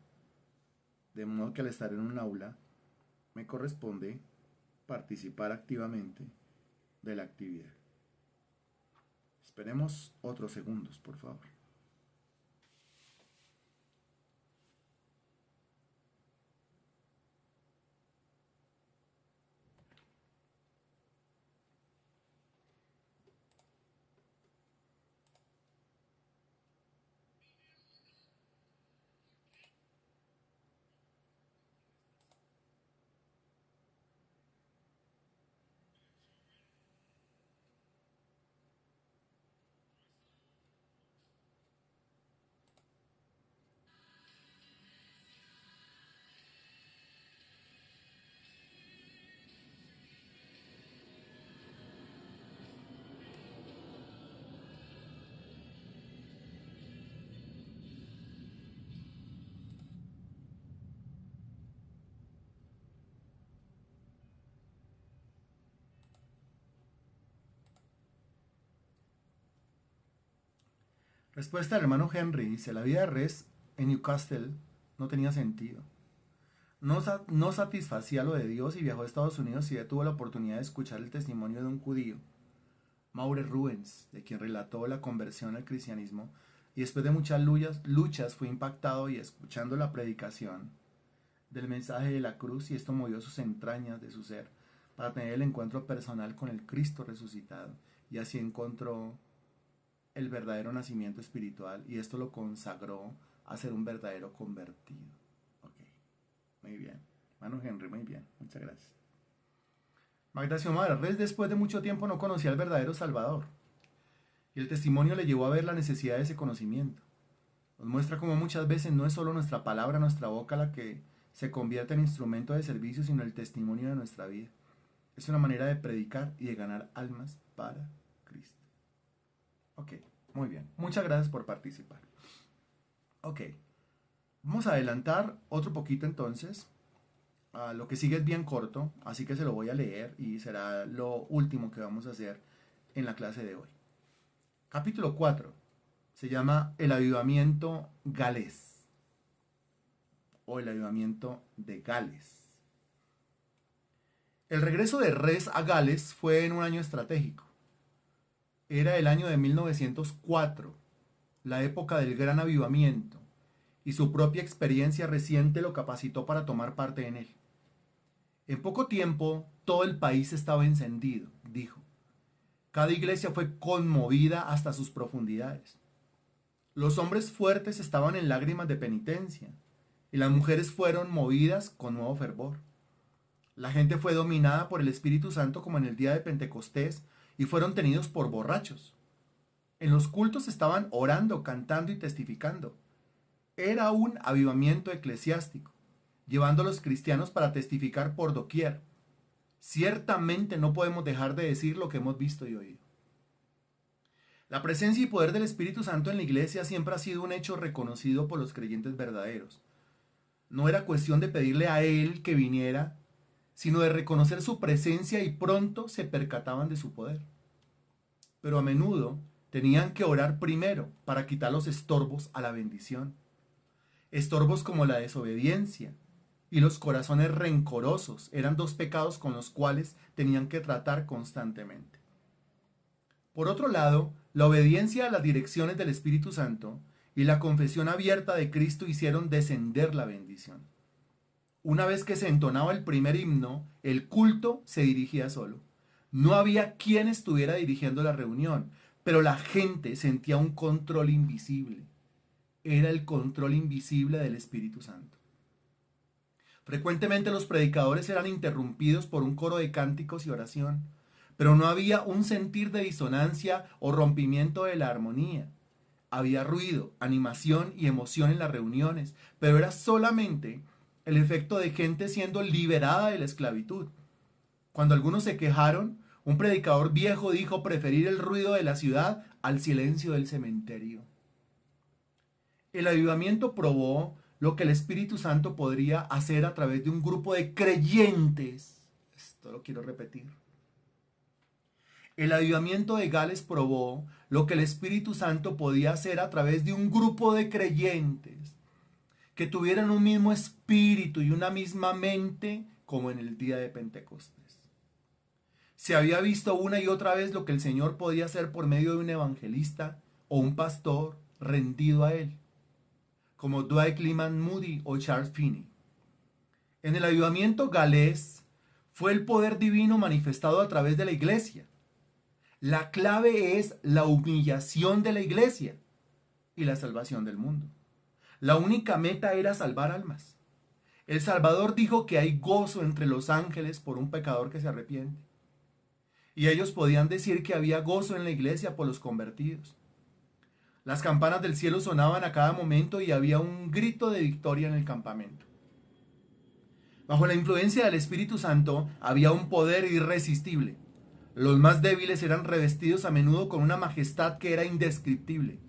Speaker 1: De modo que al estar en un aula me corresponde participar activamente de la actividad. Esperemos otros segundos, por favor. Respuesta del hermano Henry dice, la vida de Res en Newcastle no tenía sentido. No satisfacía lo de Dios y viajó a Estados Unidos y ya tuvo la oportunidad de escuchar el testimonio de un judío, Maure Rubens, de quien relató la conversión al cristianismo, y después de muchas luchas fue impactado y escuchando la predicación del mensaje de la cruz, y esto movió sus entrañas de su ser para tener el encuentro personal con el Cristo resucitado, y así encontró el verdadero nacimiento espiritual y esto lo consagró a ser un verdadero convertido. Ok, muy bien. Hermano Henry, muy bien. Muchas gracias. Magda Xiomara, Res después de mucho tiempo no conocía al verdadero Salvador y el testimonio le llevó a ver la necesidad de ese conocimiento. Nos muestra cómo muchas veces no es solo nuestra palabra, nuestra boca la que se convierte en instrumento de servicio, sino el testimonio de nuestra vida. Es una manera de predicar y de ganar almas para Cristo. Ok, muy bien. Muchas gracias por participar. Ok, vamos a adelantar otro poquito entonces. Lo que sigue es bien corto, así que se lo voy a leer y será lo último que vamos a hacer en la clase de hoy. Capítulo 4 se llama El avivamiento galés o el avivamiento de Gales. El regreso de Res a Gales fue en un año estratégico. Era el año de 1904, la época del gran avivamiento, y su propia experiencia reciente lo capacitó para tomar parte en él. En poco tiempo, todo el país estaba encendido, dijo. Cada iglesia fue conmovida hasta sus profundidades. Los hombres fuertes estaban en lágrimas de penitencia, y las mujeres fueron movidas con nuevo fervor. La gente fue dominada por el Espíritu Santo como en el día de Pentecostés, y fueron tenidos por borrachos. En los cultos estaban orando, cantando y testificando. Era un avivamiento eclesiástico, llevando a los cristianos para testificar por doquier. Ciertamente no podemos dejar de decir lo que hemos visto y oído. La presencia y poder del Espíritu Santo en la iglesia siempre ha sido un hecho reconocido por los creyentes verdaderos. No era cuestión de pedirle a Él que viniera, sino de reconocer su presencia y pronto se percataban de su poder. Pero a menudo tenían que orar primero para quitar los estorbos a la bendición. Estorbos como la desobediencia y los corazones rencorosos eran dos pecados con los cuales tenían que tratar constantemente. Por otro lado, la obediencia a las direcciones del Espíritu Santo y la confesión abierta de Cristo hicieron descender la bendición. Una vez que se entonaba el primer himno, el culto se dirigía solo. No había quien estuviera dirigiendo la reunión, pero la gente sentía un control invisible. Era el control invisible del Espíritu Santo. Frecuentemente los predicadores eran interrumpidos por un coro de cánticos y oración, pero no había un sentir de disonancia o rompimiento de la armonía. Había ruido, animación y emoción en las reuniones, pero era solamente el efecto de gente siendo liberada de la esclavitud. Cuando algunos se quejaron, un predicador viejo dijo preferir el ruido de la ciudad al silencio del cementerio. El avivamiento probó lo que el Espíritu Santo podría hacer a través de un grupo de creyentes. Esto lo quiero repetir. El avivamiento de Gales probó lo que el Espíritu Santo podía hacer a través de un grupo de creyentes que tuvieran un mismo espíritu y una misma mente como en el día de Pentecostés. Se había visto una y otra vez lo que el Señor podía hacer por medio de un evangelista o un pastor rendido a él, como Dwight Lyman Moody o Charles Finney. En el avivamiento galés fue el poder divino manifestado a través de la iglesia. La clave es la humillación de la iglesia y la salvación del mundo. La única meta era salvar almas. El Salvador dijo que hay gozo entre los ángeles por un pecador que se arrepiente. Y ellos podían decir que había gozo en la iglesia por los convertidos. Las campanas del cielo sonaban a cada momento y había un grito de victoria en el campamento. Bajo la influencia del Espíritu Santo había un poder irresistible. Los más débiles eran revestidos a menudo con una majestad que era indescriptible.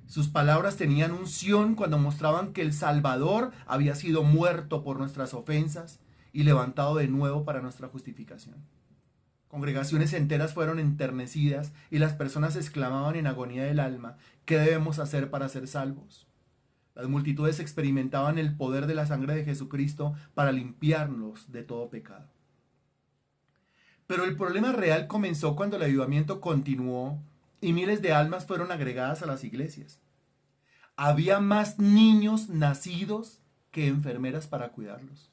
Speaker 1: Sus palabras tenían unción cuando mostraban que el Salvador había sido muerto por nuestras ofensas y levantado de nuevo para nuestra justificación. Congregaciones enteras fueron enternecidas y las personas exclamaban en agonía del alma: ¿qué debemos hacer para ser salvos? Las multitudes experimentaban el poder de la sangre de Jesucristo para limpiarnos de todo pecado. Pero el problema real comenzó cuando el avivamiento continuó y miles de almas fueron agregadas a las iglesias. Había más niños nacidos que enfermeras para cuidarlos.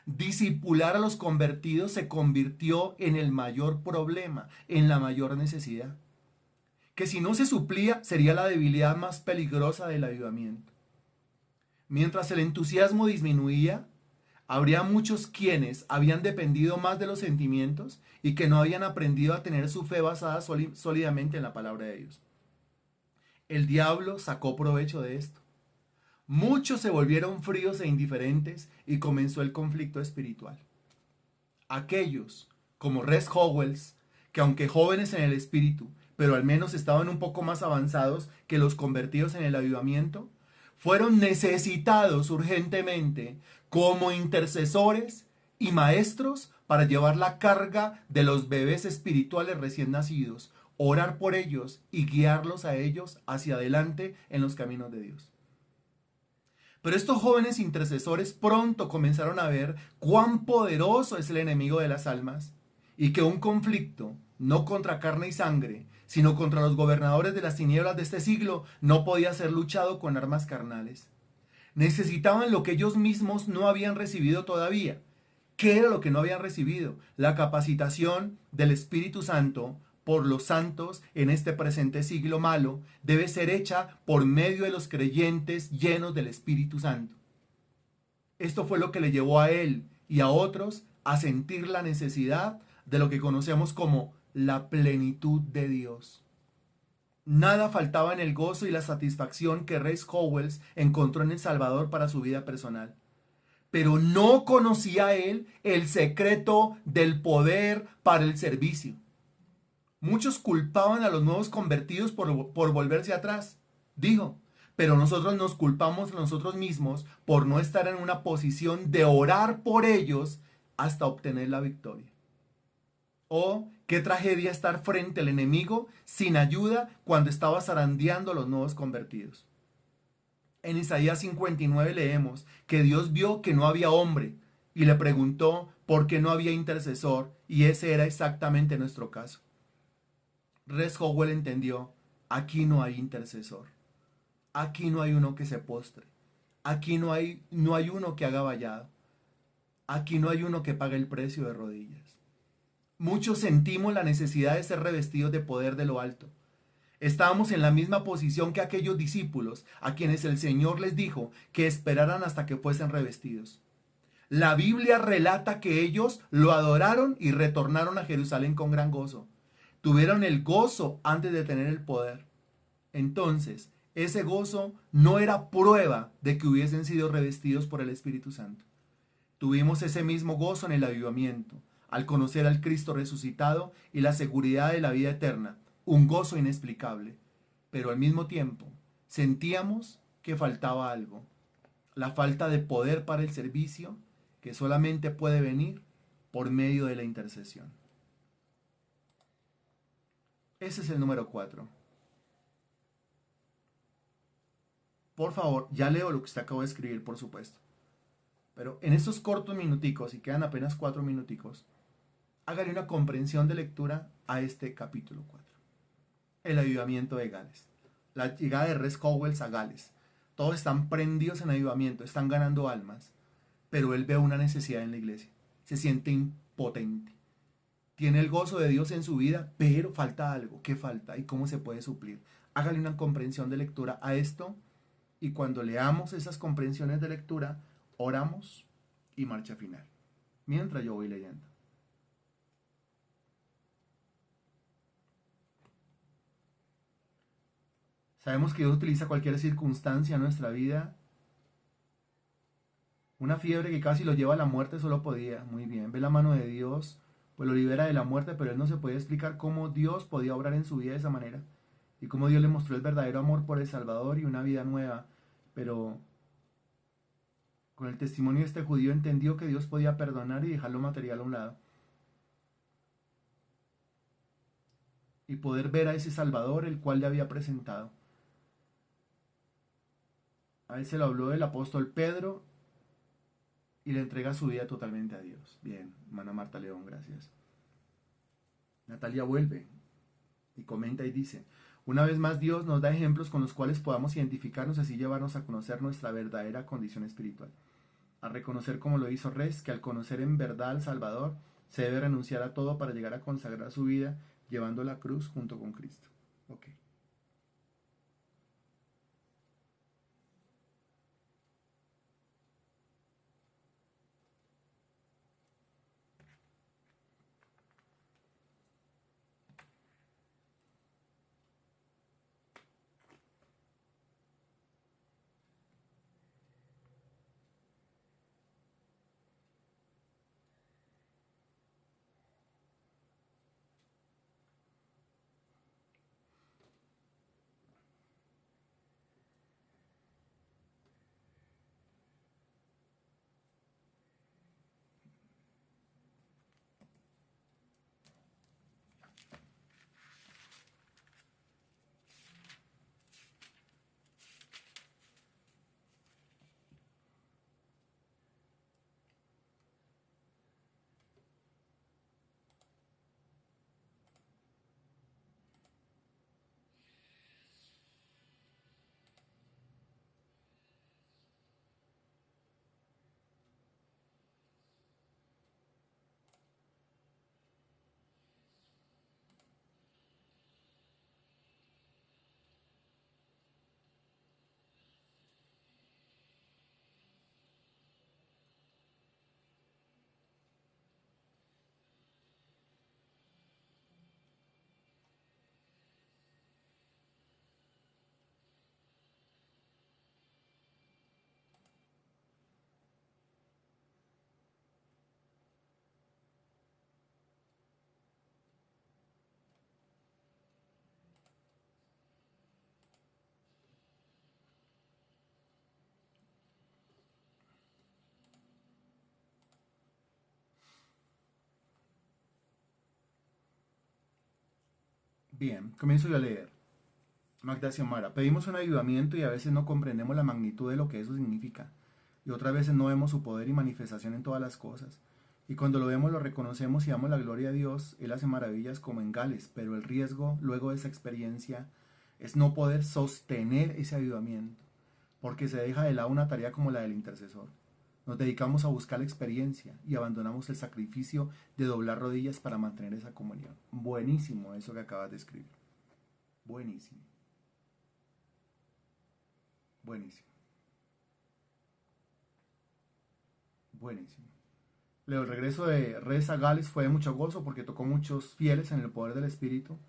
Speaker 1: Discipular a los convertidos se convirtió en el mayor problema, en la mayor necesidad, que si no se suplía sería la debilidad más peligrosa del avivamiento. Mientras el entusiasmo disminuía, habría muchos quienes habían dependido más de los sentimientos y que no habían aprendido a tener su fe basada sólidamente en la palabra de Dios. El diablo sacó provecho de esto. Muchos se volvieron fríos e indiferentes y comenzó el conflicto espiritual. Aquellos, como Res Howells, que aunque jóvenes en el espíritu, pero al menos estaban un poco más avanzados que los convertidos en el avivamiento, fueron necesitados urgentemente como intercesores y maestros para llevar la carga de los bebés espirituales recién nacidos, orar por ellos y guiarlos a ellos hacia adelante en los caminos de Dios. Pero estos jóvenes intercesores pronto comenzaron a ver cuán poderoso es el enemigo de las almas y que un conflicto, no contra carne y sangre, sino contra los gobernadores de las tinieblas de este siglo, no podía ser luchado con armas carnales. Necesitaban lo que ellos mismos no habían recibido todavía. ¿Qué era lo que no habían recibido? La capacitación del Espíritu Santo por los santos en este presente siglo malo debe ser hecha por medio de los creyentes llenos del Espíritu Santo. Esto fue lo que le llevó a él y a otros a sentir la necesidad de lo que conocemos como la plenitud de Dios. Nada faltaba en el gozo y la satisfacción que Res Howells encontró en el Salvador para su vida personal. Pero no conocía él el secreto del poder para el servicio. Muchos culpaban a los nuevos convertidos por volverse atrás. Dijo, pero nosotros nos culpamos a nosotros mismos por no estar en una posición de orar por ellos hasta obtener la victoria. Oh, qué tragedia estar frente al enemigo sin ayuda cuando estaba zarandeando a los nuevos convertidos. En Isaías 59 leemos que Dios vio que no había hombre y le preguntó por qué no había intercesor, y ese era exactamente nuestro caso. Res Howell entendió, aquí no hay intercesor, aquí no hay uno que se postre, aquí no hay uno que haga vallado, aquí no hay uno que pague el precio de rodillas. Muchos sentimos la necesidad de ser revestidos de poder de lo alto. Estábamos en la misma posición que aquellos discípulos a quienes el Señor les dijo que esperaran hasta que fuesen revestidos. La Biblia relata que ellos lo adoraron y retornaron a Jerusalén con gran gozo. Tuvieron el gozo antes de tener el poder. Entonces, ese gozo no era prueba de que hubiesen sido revestidos por el Espíritu Santo. Tuvimos ese mismo gozo en el avivamiento, al conocer al Cristo resucitado y la seguridad de la vida eterna, un gozo inexplicable. Pero al mismo tiempo, sentíamos que faltaba algo, la falta de poder para el servicio que solamente puede venir por medio de la intercesión. Ese es el número 4. Por favor, ya leo lo que usted acabó de escribir, por supuesto. Pero en estos cortos minuticos, y quedan apenas 4 minuticos, hágale una comprensión de lectura a este capítulo 4. El avivamiento de Gales. La llegada de Res Howells a Gales. Todos están prendidos en avivamiento, están ganando almas. Pero él ve una necesidad en la iglesia. Se siente impotente. Tiene el gozo de Dios en su vida, pero falta algo. ¿Qué falta? ¿Y cómo se puede suplir? Hágale una comprensión de lectura a esto. Y cuando leamos esas comprensiones de lectura, oramos y marcha final. Mientras yo voy leyendo. Sabemos que Dios utiliza cualquier circunstancia en nuestra vida. Una fiebre que casi lo lleva a la muerte solo podía. Muy bien, ve la mano de Dios, pues lo libera de la muerte, pero él no se podía explicar cómo Dios podía obrar en su vida de esa manera. Y cómo Dios le mostró el verdadero amor por el Salvador y una vida nueva. Pero con el testimonio de este judío entendió que Dios podía perdonar y dejar lo material a un lado. y poder ver a ese Salvador el cual le había presentado. A él se lo habló el apóstol Pedro y le entrega su vida totalmente a Dios. Bien, hermana Marta León, gracias. Natalia vuelve y comenta y dice: una vez más Dios nos da ejemplos con los cuales podamos identificarnos y así llevarnos a conocer nuestra verdadera condición espiritual. A reconocer, como lo hizo Res, que al conocer en verdad al Salvador se debe renunciar a todo para llegar a consagrar su vida llevando la cruz junto con Cristo. Ok. Bien, comienzo yo a leer. Magda Xiomara: pedimos un ayudamiento y a veces no comprendemos la magnitud de lo que eso significa. Y otras veces no vemos su poder y manifestación en todas las cosas. Y cuando lo vemos lo reconocemos y damos la gloria a Dios. Él hace maravillas como en Gales, pero el riesgo luego de esa experiencia es no poder sostener ese avivamiento, porque se deja de lado una tarea como la del intercesor. Nos dedicamos a buscar la experiencia y abandonamos el sacrificio de doblar rodillas para mantener esa comunión. Buenísimo eso que acabas de escribir. Buenísimo. Buenísimo. Buenísimo. Leo: el regreso de Reyes a Gales fue de mucho gozo porque tocó muchos fieles en el poder del Espíritu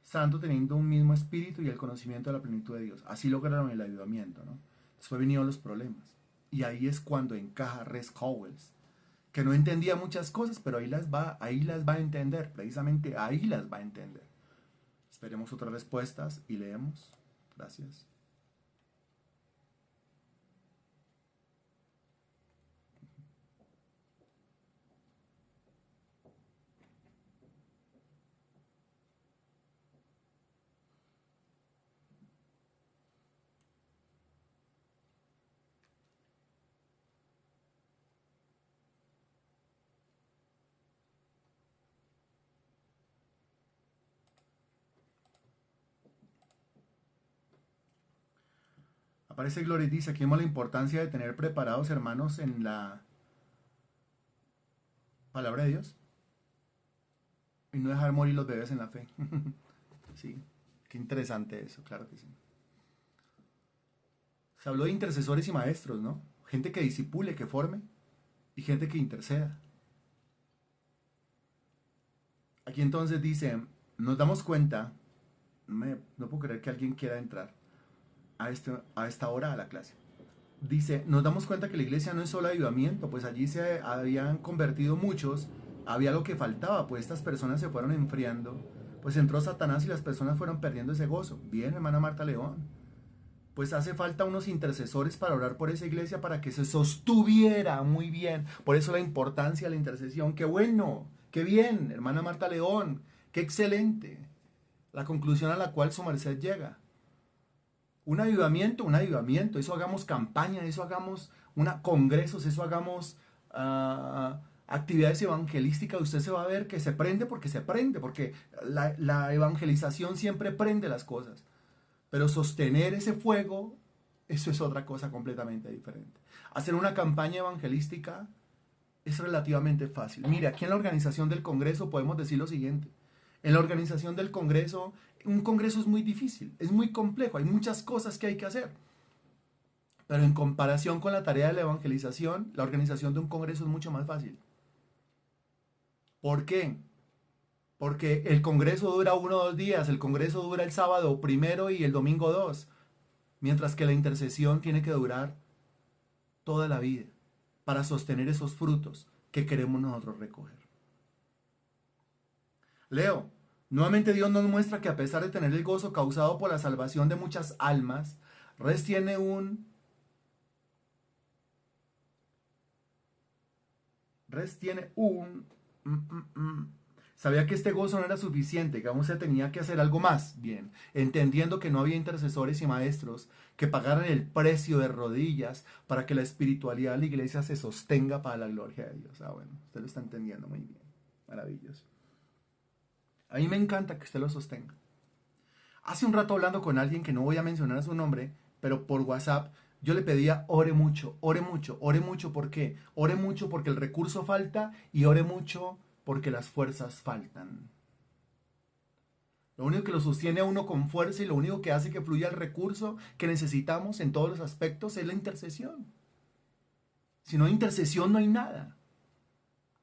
Speaker 1: Santo, teniendo un mismo espíritu y el conocimiento de la plenitud de Dios. Así lograron el ayudamiento, ¿no? Después vinieron los problemas. Y ahí es cuando encaja Res Howells, que no entendía muchas cosas, pero ahí las va a entender, precisamente ahí las va a entender. Esperemos otras respuestas y leemos. Gracias. Aparece Gloria y dice: aquí vemos la importancia de tener preparados hermanos en la palabra de Dios y no dejar morir los bebés en la fe. Sí, qué interesante eso, claro que sí. Se habló de intercesores y maestros, ¿no? Gente que disipule, que forme, y gente que interceda. Aquí entonces dice: nos damos cuenta, no puedo creer que alguien quiera entrar a esta hora a la clase. Dice: nos damos cuenta que la iglesia no es solo avivamiento, pues allí se habían convertido muchos, había lo que faltaba, pues estas personas se fueron enfriando, pues entró Satanás y las personas fueron perdiendo ese gozo. Bien, hermana Marta León, pues hace falta unos intercesores para orar por esa iglesia para que se sostuviera muy bien. Por eso la importancia de la intercesión. Qué bueno, qué bien, hermana Marta León, qué excelente. la conclusión a la cual su merced llega. Un avivamiento, eso hagamos campaña, eso hagamos congresos, eso hagamos actividades evangelísticas, usted se va a ver que se prende, porque la evangelización siempre prende las cosas. Pero sostener ese fuego, eso es otra cosa completamente diferente. Hacer una campaña evangelística es relativamente fácil. Mire, aquí en la organización del Congreso podemos decir lo siguiente. En la organización del Congreso, un Congreso es muy difícil, es muy complejo, hay muchas cosas que hay que hacer. Pero en comparación con la tarea de la evangelización, la organización de un Congreso es mucho más fácil. ¿Por qué? Porque el Congreso dura 1 o 2 días, el Congreso dura el sábado 1 y el domingo 2, mientras que la intercesión tiene que durar toda la vida para sostener esos frutos que queremos nosotros recoger. Leo, nuevamente Dios nos muestra que a pesar de tener el gozo causado por la salvación de muchas almas, Res tiene sabía que este gozo no era suficiente, que aún se tenía que hacer algo más. Bien, entendiendo que no había intercesores y maestros que pagaran el precio de rodillas para que la espiritualidad de la iglesia se sostenga para la gloria de Dios. Bueno, usted lo está entendiendo muy bien. Maravilloso. A mí me encanta que usted lo sostenga. Hace un rato hablando con alguien que no voy a mencionar su nombre, pero por WhatsApp, yo le pedía ore mucho, ore mucho, ore mucho. ¿Por qué? Ore mucho porque el recurso falta y ore mucho porque las fuerzas faltan. Lo único que lo sostiene a uno con fuerza y lo único que hace que fluya el recurso que necesitamos en todos los aspectos es la intercesión. Si no hay intercesión no hay nada.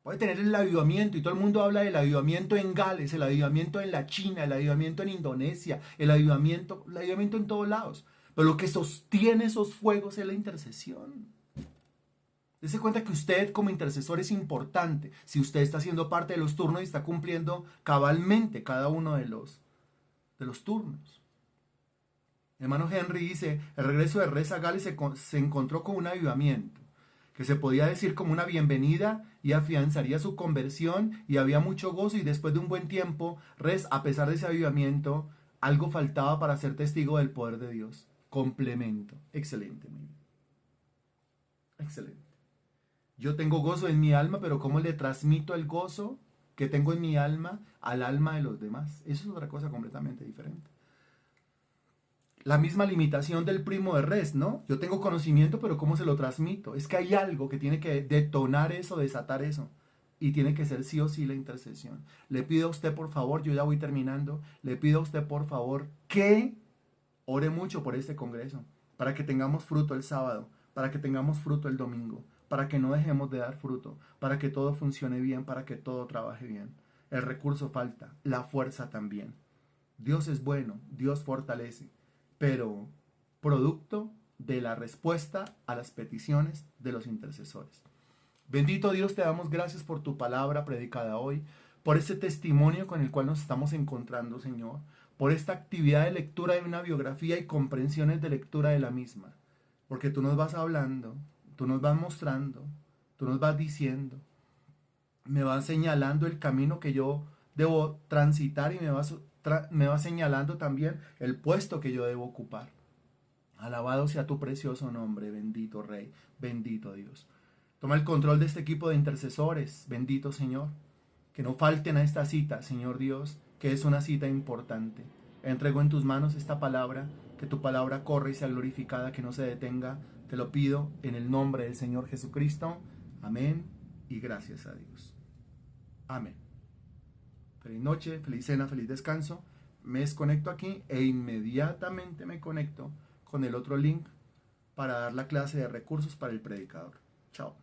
Speaker 1: Puede tener el avivamiento y todo el mundo habla del avivamiento en Gales, el avivamiento en la China, el avivamiento en Indonesia, el avivamiento en todos lados. Pero lo que sostiene esos fuegos es la intercesión. Dese cuenta que usted como intercesor es importante. Si usted está haciendo parte de los turnos y está cumpliendo cabalmente cada uno de los turnos. Hermano Henry dice, el regreso de Res a Gales se encontró con un avivamiento, que se podía decir como una bienvenida y afianzaría su conversión y había mucho gozo y después de un buen tiempo, Res, a pesar de ese avivamiento, algo faltaba para ser testigo del poder de Dios. Complemento. Excelente, muy bien. Excelente. Yo tengo gozo en mi alma, pero ¿cómo le transmito el gozo que tengo en mi alma al alma de los demás? Eso es otra cosa completamente diferente. La misma limitación del primo de Res, ¿no? Yo tengo conocimiento, pero ¿cómo se lo transmito? Es que hay algo que tiene que detonar eso, desatar eso. Y tiene que ser sí o sí la intercesión. Le pido a usted, por favor, yo ya voy terminando, le pido a usted, por favor, que ore mucho por este congreso, para que tengamos fruto el sábado, para que tengamos fruto el domingo, para que no dejemos de dar fruto, para que todo funcione bien, para que todo trabaje bien. El recurso falta, la fuerza también. Dios es bueno, Dios fortalece, pero producto de la respuesta a las peticiones de los intercesores. Bendito Dios, te damos gracias por tu palabra predicada hoy, por ese testimonio con el cual nos estamos encontrando, Señor, por esta actividad de lectura de una biografía y comprensiones de lectura de la misma, porque tú nos vas hablando, tú nos vas mostrando, tú nos vas diciendo, me vas señalando el camino que yo debo transitar y me vas señalando también el puesto que yo debo ocupar. Alabado sea tu precioso nombre, bendito Rey, bendito Dios. Toma el control de este equipo de intercesores, bendito Señor. Que no falten a esta cita, Señor Dios, que es una cita importante. Entrego en tus manos esta palabra, que tu palabra corra y sea glorificada, que no se detenga. Te lo pido en el nombre del Señor Jesucristo. Amén y gracias a Dios. Amén. Feliz noche, feliz cena, feliz descanso. Me desconecto aquí e inmediatamente me conecto con el otro link para dar la clase de recursos para el predicador. Chao.